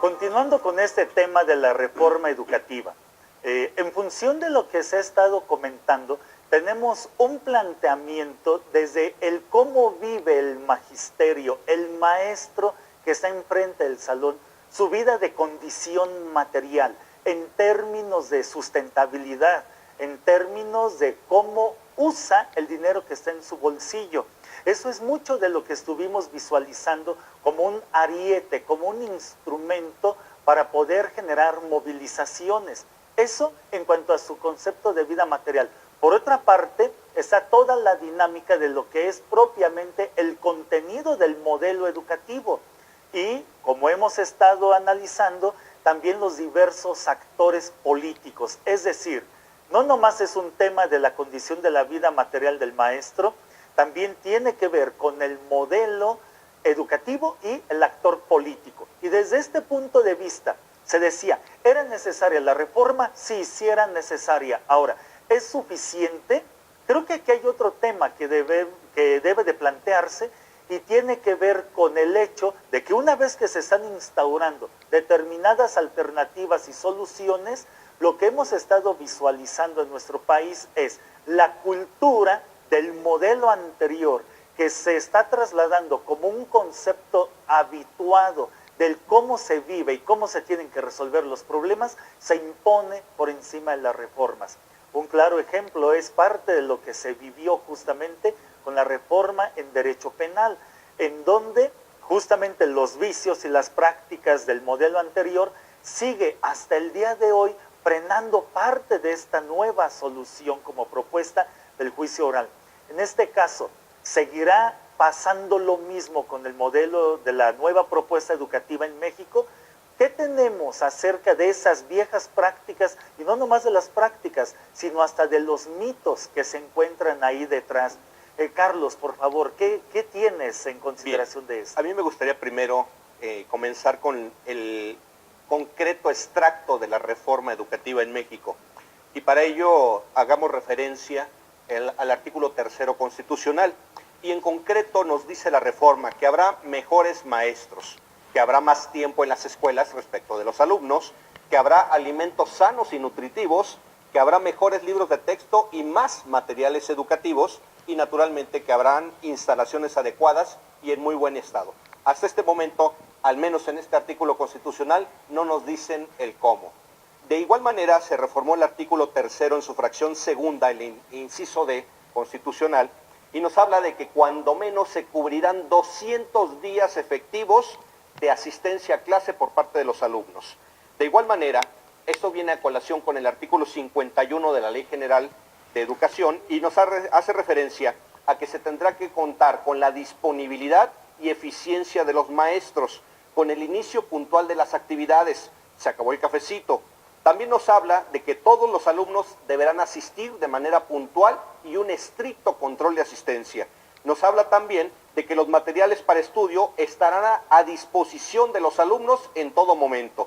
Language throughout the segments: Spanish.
Continuando con este tema de la reforma educativa, en función de lo que se ha estado comentando, tenemos un planteamiento desde el cómo vive el magisterio, el maestro que está enfrente del salón, su vida de condición material, en términos de sustentabilidad, en términos de cómo usa el dinero que está en su bolsillo. Eso es mucho de lo que estuvimos visualizando como un ariete, como un instrumento para poder generar movilizaciones. Eso en cuanto a su concepto de vida material. Por otra parte, está toda la dinámica de lo que es propiamente el contenido del modelo educativo. Y, como hemos estado analizando, también los diversos actores políticos. Es decir, no nomás es un tema de la condición de la vida material del maestro, también tiene que ver con el modelo educativo y el actor político. Y desde este punto de vista, se decía, ¿era necesaria la reforma? Sí, sí era necesaria. Ahora, ¿es suficiente? Creo que aquí hay otro tema que debe de plantearse y tiene que ver con el hecho de que una vez que se están instaurando determinadas alternativas y soluciones, lo que hemos estado visualizando en nuestro país es la cultura del modelo anterior que se está trasladando como un concepto habituado del cómo se vive y cómo se tienen que resolver los problemas, se impone por encima de las reformas. Un claro ejemplo es parte de lo que se vivió justamente con la reforma en derecho penal, en donde justamente los vicios y las prácticas del modelo anterior sigue hasta el día de hoy frenando parte de esta nueva solución como propuesta del juicio oral. En este caso, ¿seguirá pasando lo mismo con el modelo de la nueva propuesta educativa en México? ¿Qué tenemos acerca de esas viejas prácticas? Y no nomás de las prácticas, sino hasta de los mitos que se encuentran ahí detrás. Carlos, por favor, ¿qué tienes en consideración de eso? A mí me gustaría primero comenzar con el concreto extracto de la reforma educativa en México. Y para ello hagamos referencia al artículo 3 constitucional. Y en concreto nos dice la reforma que habrá mejores maestros, que habrá más tiempo en las escuelas respecto de los alumnos, que habrá alimentos sanos y nutritivos, que habrá mejores libros de texto y más materiales educativos, y naturalmente que habrán instalaciones adecuadas y en muy buen estado. Hasta este momento, al menos en este artículo constitucional, no nos dicen el cómo. De igual manera, se reformó el artículo 3 en su fracción segunda, el inciso D constitucional, y nos habla de que cuando menos se cubrirán 200 días efectivos de asistencia a clase por parte de los alumnos. De igual manera, esto viene a colación con el artículo 51 de la Ley General de Educación y nos hace referencia a que se tendrá que contar con la disponibilidad y eficiencia de los maestros, con el inicio puntual de las actividades. Se acabó el cafecito. También nos habla de que todos los alumnos deberán asistir de manera puntual y un estricto control de asistencia. Nos habla también de que los materiales para estudio estarán a disposición de los alumnos en todo momento.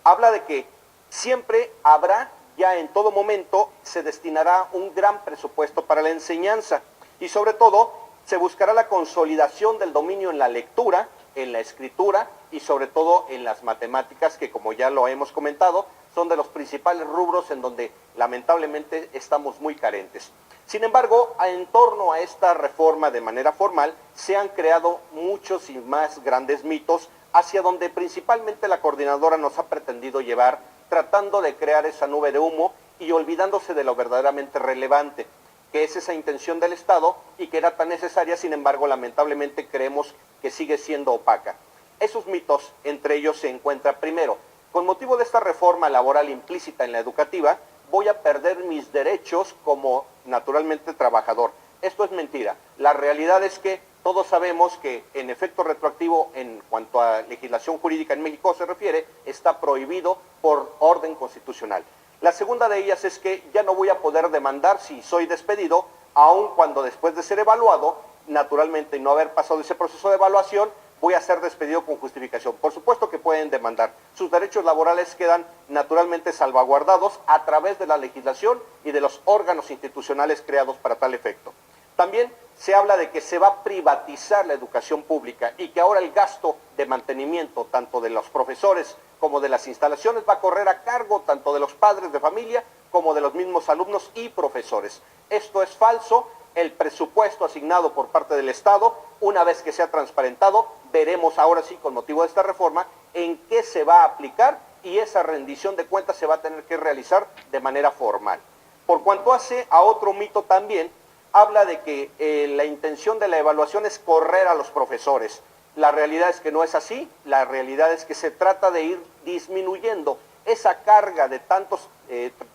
Habla de que siempre habrá, ya en todo momento, se destinará un gran presupuesto para la enseñanza y sobre todo se buscará la consolidación del dominio en la lectura, en la escritura y sobre todo en las matemáticas, que como ya lo hemos comentado, son de los principales rubros en donde lamentablemente estamos muy carentes. Sin embargo, en torno a esta reforma de manera formal, se han creado muchos y más grandes mitos hacia donde principalmente la coordinadora nos ha pretendido llevar, tratando de crear esa nube de humo y olvidándose de lo verdaderamente relevante, que es esa intención del Estado y que era tan necesaria, sin embargo, lamentablemente creemos que sigue siendo opaca. Esos mitos, entre ellos se encuentra primero, con motivo de esta reforma laboral implícita en la educativa, voy a perder mis derechos como naturalmente trabajador. Esto es mentira. La realidad es que todos sabemos que en efecto retroactivo en cuanto a legislación jurídica en México se refiere, está prohibido por orden constitucional. La segunda de ellas es que ya no voy a poder demandar si soy despedido, aun cuando después de ser evaluado, naturalmente y no haber pasado ese proceso de evaluación, voy a ser despedido con justificación. Por supuesto que pueden demandar. Sus derechos laborales quedan naturalmente salvaguardados a través de la legislación y de los órganos institucionales creados para tal efecto. También se habla de que se va a privatizar la educación pública y que ahora el gasto de mantenimiento tanto de los profesores como de las instalaciones va a correr a cargo tanto de los padres de familia como de los mismos alumnos y profesores. Esto es falso. El presupuesto asignado por parte del Estado, una vez que sea transparentado, veremos ahora sí, con motivo de esta reforma, en qué se va a aplicar y esa rendición de cuentas se va a tener que realizar de manera formal. Por cuanto hace a otro mito también, habla de que la intención de la evaluación es correr a los profesores. La realidad es que no es así, la realidad es que se trata de ir disminuyendo esa carga de tantos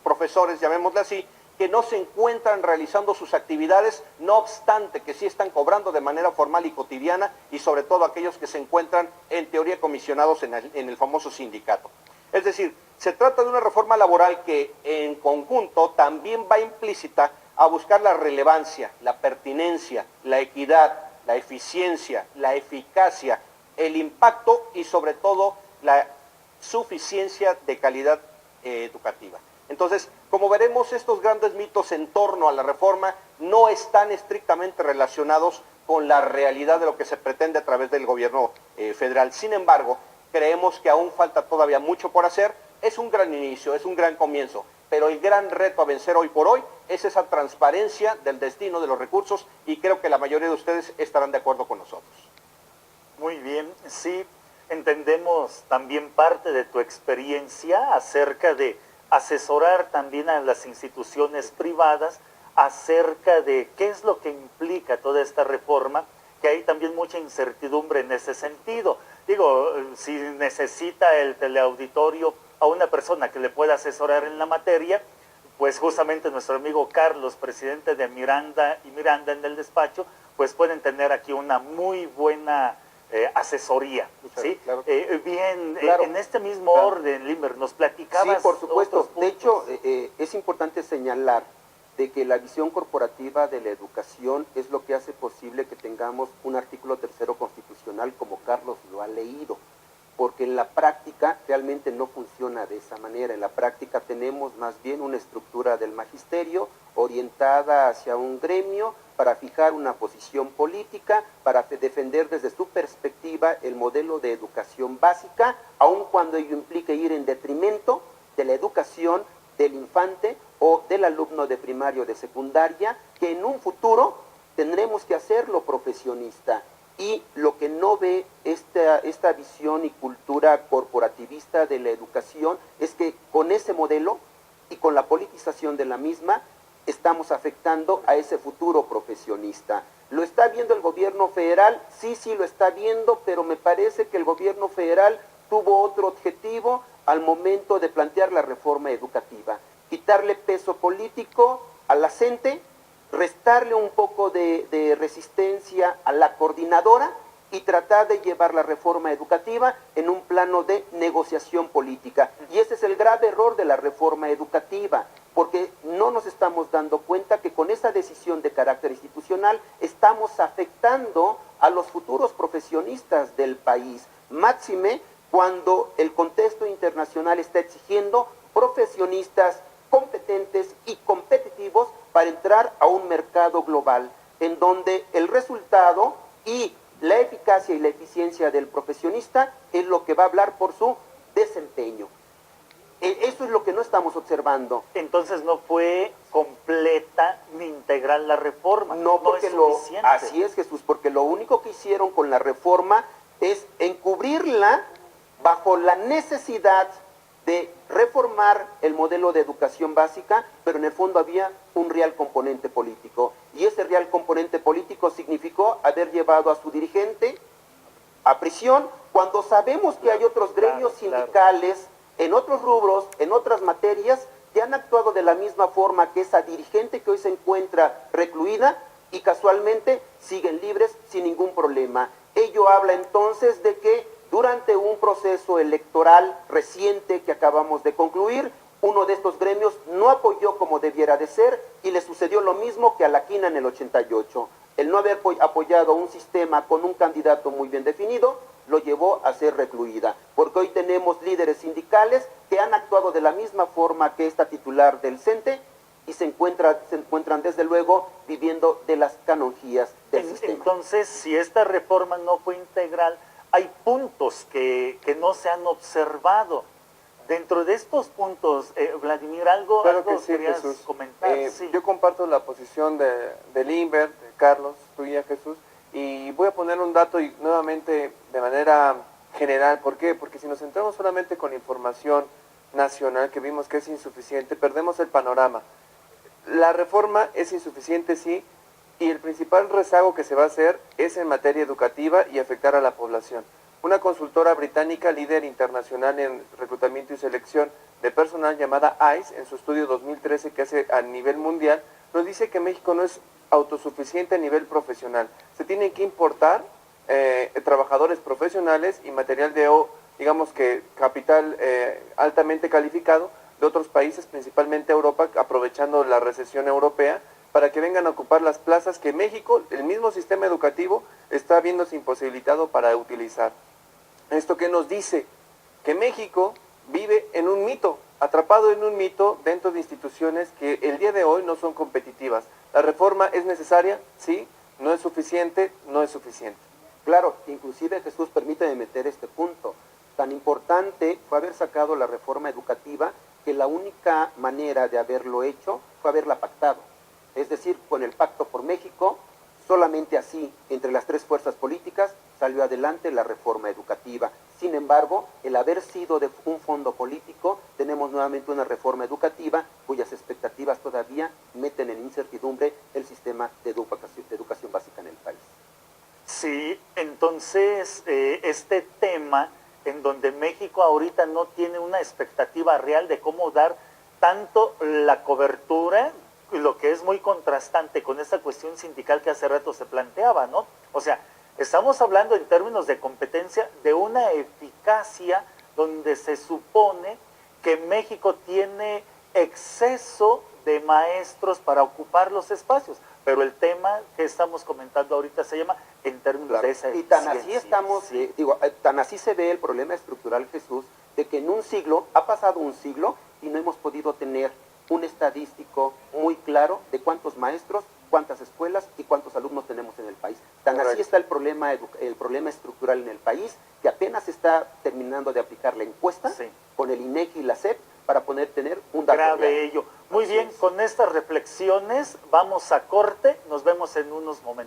profesores, llamémosle así, que no se encuentran realizando sus actividades, no obstante que sí están cobrando de manera formal y cotidiana, y sobre todo aquellos que se encuentran en teoría comisionados en el famoso sindicato. Es decir, se trata de una reforma laboral que en conjunto también va implícita a buscar la relevancia, la pertinencia, la equidad, la eficiencia, la eficacia, el impacto y sobre todo la suficiencia de calidad educativa. Entonces, como veremos, estos grandes mitos en torno a la reforma no están estrictamente relacionados con la realidad de lo que se pretende a través del gobierno federal. Sin embargo, creemos que aún falta todavía mucho por hacer. Es un gran inicio, es un gran comienzo, pero el gran reto a vencer hoy por hoy es esa transparencia del destino de los recursos y creo que la mayoría de ustedes estarán de acuerdo con nosotros. Muy bien, sí, entendemos también parte de tu experiencia acerca de asesorar también a las instituciones privadas acerca de qué es lo que implica toda esta reforma, que hay también mucha incertidumbre en ese sentido. Digo, si necesita el teleauditorio a una persona que le pueda asesorar en la materia, pues justamente nuestro amigo Carlos, presidente de Miranda y Miranda en el despacho, pues pueden tener aquí una muy buena asesoría, ¿sí? Claro. Bien, Claro. en este mismo Claro. orden, Limber, nos platicabas. Sí, por supuesto. otros De hecho, puntos. es importante señalar de que la visión corporativa de la educación es lo que hace posible que tengamos un artículo 3º constitucional como Carlos lo ha leído, porque en la práctica realmente no funciona de esa manera. En la práctica tenemos más bien una estructura del magisterio orientada hacia un gremio para fijar una posición política, para defender desde su perspectiva el modelo de educación básica, aun cuando ello implique ir en detrimento de la educación del infante o del alumno de primaria o de secundaria, que en un futuro tendremos que hacerlo profesionista. Y lo que no ve esta visión y cultura corporativista de la educación es que con ese modelo y con la politización de la misma estamos afectando a ese futuro profesionista. ¿Lo está viendo el gobierno federal? Sí, lo está viendo, pero me parece que el gobierno federal tuvo otro objetivo al momento de plantear la reforma educativa: quitarle peso político a la CENTE, restarle un poco de resistencia a la coordinadora y tratar de llevar la reforma educativa en un plano de negociación política. Y ese es el grave error de la reforma educativa, porque no nos estamos dando cuenta que con esa decisión de carácter institucional estamos afectando a los futuros profesionistas del país, máxime cuando el contexto internacional está exigiendo profesionistas competentes y competitivos para entrar a un mercado global, en donde el resultado y la eficacia y la eficiencia del profesionista es lo que va a hablar por su desempeño. Eso es lo que no estamos observando. Entonces no fue completa ni integral la reforma. No, porque es suficiente. así es, Jesús, porque lo único que hicieron con la reforma es encubrirla bajo la necesidad de reformar el modelo de educación básica, pero en el fondo había un real componente político. Y ese real componente político significó haber llevado a su dirigente a prisión, cuando sabemos que hay otros gremios sindicales en otros rubros, en otras materias, que han actuado de la misma forma que esa dirigente que hoy se encuentra recluida y casualmente siguen libres sin ningún problema. Ello habla entonces de que durante un proceso electoral reciente que acabamos de concluir, uno de estos gremios no apoyó como debiera de ser y le sucedió lo mismo que a la Quina en el 88. El no haber apoyado un sistema con un candidato muy bien definido lo llevó a ser recluida, porque hoy tenemos líderes sindicales que han actuado de la misma forma que esta titular del CENTE y se encuentran desde luego viviendo de las canonjías del sistema. Entonces, si esta reforma no fue integral, hay puntos que no se han observado. Dentro de estos puntos, Vladimir, algo que sí, querías Jesús. comentar. Sí. Yo comparto la posición de Limber, de Carlos, tuya, Jesús, y voy a poner un dato y nuevamente de manera general. ¿Por qué? Porque si nos centramos solamente con información nacional, que vimos que es insuficiente, perdemos el panorama. La reforma es insuficiente, sí, y el principal rezago que se va a hacer es en materia educativa y afectar a la población. Una consultora británica, líder internacional en reclutamiento y selección de personal, llamada ICE, en su estudio 2013 que hace a nivel mundial, nos dice que México no es autosuficiente a nivel profesional. Se tienen que importar trabajadores profesionales y material digamos que capital altamente calificado de otros países, principalmente Europa, aprovechando la recesión europea, para que vengan a ocupar las plazas que México, el mismo sistema educativo, está viéndose imposibilitado para utilizar. ¿Esto qué nos dice? Que México vive en un mito, atrapado en un mito dentro de instituciones que el día de hoy no son competitivas. ¿La reforma es necesaria? Sí. ¿No es suficiente? No es suficiente. Claro, inclusive Jesús, permíteme meter este punto. Tan importante fue haber sacado la reforma educativa que la única manera de haberlo hecho fue haberla pactado. Es decir, con el Pacto por México, solamente así, entre las tres fuerzas políticas, salió adelante la reforma educativa. Sin embargo, el haber sido de un fondo político, tenemos nuevamente una reforma educativa cuyas expectativas todavía meten en incertidumbre el sistema de educación básica en el país. Sí, entonces este tema en donde México ahorita no tiene una expectativa real de cómo dar tanto la cobertura, lo que es muy contrastante con esta cuestión sindical que hace rato se planteaba, ¿no? O sea, estamos hablando en términos de competencia de una eficacia donde se supone que México tiene exceso de maestros para ocupar los espacios, pero el tema que estamos comentando ahorita se llama en términos de esa eficiencia. Y tan así estamos, sí. Tan así se ve el problema estructural, Jesús, de que en un siglo, ha pasado un siglo y no hemos podido tener un estadístico muy claro de cuántos maestros, cuántas escuelas y cuántos alumnos tenemos en el país. Tan Correcto. Así está el problema estructural en el país, que apenas está terminando de aplicar la encuesta con el INEGI y la SEP para poder tener un dato grave real. ello. Muy bien, con estas reflexiones vamos a corte, nos vemos en unos momentos.